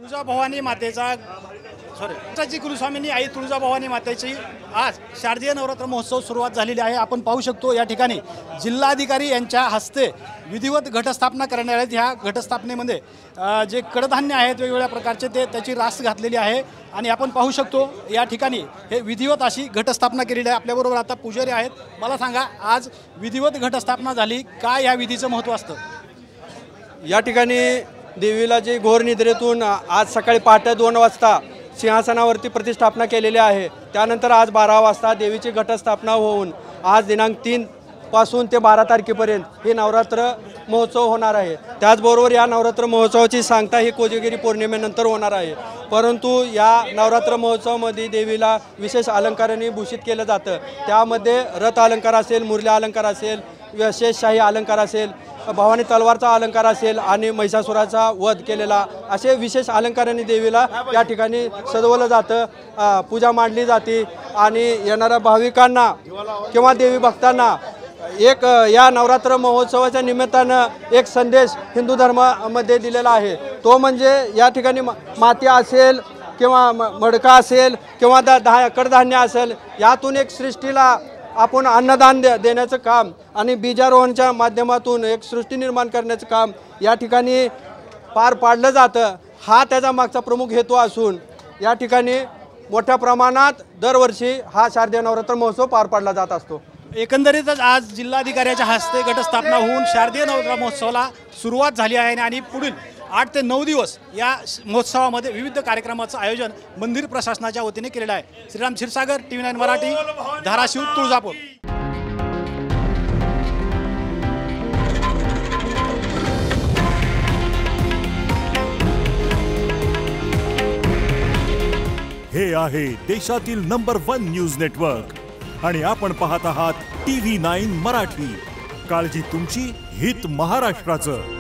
तुळजाभवानी मातेचा कुलस्वामिनी आई तुळजाभवानी मातेची आज शारदीय नवरात्र महोत्सव सुरुवात झालेली आहे। आपण पाहू शकतो या ठिकाणी जिल्हाधिकारी यांच्या हस्ते विधिवत घटस्थापना करण्यात आली। ह्या घटस्थापनेमध्ये जे कडधान्य आहेत वेगवेगळ्या प्रकारचे त्याची रास घातलेली आहे आणि आपण पाहू शकतो या ठिकाणी हे विधिवत अशी घटस्थापना केलेली आहे। आपल्याबरोबर आता पुजारी आहेत। मला सांगा, आज विधिवत घटस्थापना झाली, काय या विधीचं महत्त्व असतं? या ठिकाणी देवीला जे घोर निद्रेतून आज सकाळी पहाटे 2 वाजता सिंहासनावरती प्रतिष्ठापना केलेली आहे। त्यानंतर आज 12 वाजता देवीची घटस्थापना होऊन आज दिनांक 3 पासून ते 12 तारखेपर्यंत हे नवरात्र महोत्सव होणार आहे। त्याचबरोबर या नवरात्र महोत्सवाची सांगता ही कोजागिरी पौर्णिमेनंतर होणार आहे। परंतु या नवरात्र महोत्सवामध्ये देवीला विशेष अलंकाराने भूषित केलं जातं। त्यामध्ये रथ अलंकार असेल, मुरली अलंकार असेल, विशेष शाही अलंकार असेल, भवानी तलवारचा अलंकार असेल आणि महिषासुराचा वध केलेला असे विशेष अलंकाराने देवीला या ठिकाणी सजवलं जातं, पूजा मांडली जाते आणि येणाऱ्या भाविकांना किंवा देवी भक्तांना एक या नवरात्र महोत्सवाच्या निमित्तानं एक संदेश हिंदू धर्मामध्ये दिलेला आहे। तो म्हणजे या ठिकाणी माती असेल किंवा मडका असेल किंवा कडधान्य असेल, यातून एक सृष्टीला आपण अन्नदान देण्याचं काम आणि बीजारोहणच्या माध्यमातून एक सृष्टी निर्माण करण्याचं काम या ठिकाणी पार पाडलं जातं। हा त्याचा मागचा प्रमुख हेतू असून या ठिकाणी मोठ्या प्रमाणात दरवर्षी हा शारदीय नवरात्र महोत्सव पार पाडला जात असतो। एकंदरीतच आज जिल्हाधिकाऱ्याच्या हस्ते घटस्थापना होऊन शारदीय नवरात्र महोत्सवाला सुरुवात झाली आहे आणि पुढील 8 ते 9 दिवस या महोत्सवामध्ये विविध कार्यक्रमाचं आयोजन मंदिर प्रशासनाच्या वतीने केलेलं आहे। श्रीराम क्षीरसागर, TV9 मराठी, धाराशिव, तुळजापूर। हे आहे देशातील नंबर 1 न्यूज नेटवर्क आणि आपण पाहत आहात TV9 मराठी। काळजी तुमची, हित महाराष्ट्राचं।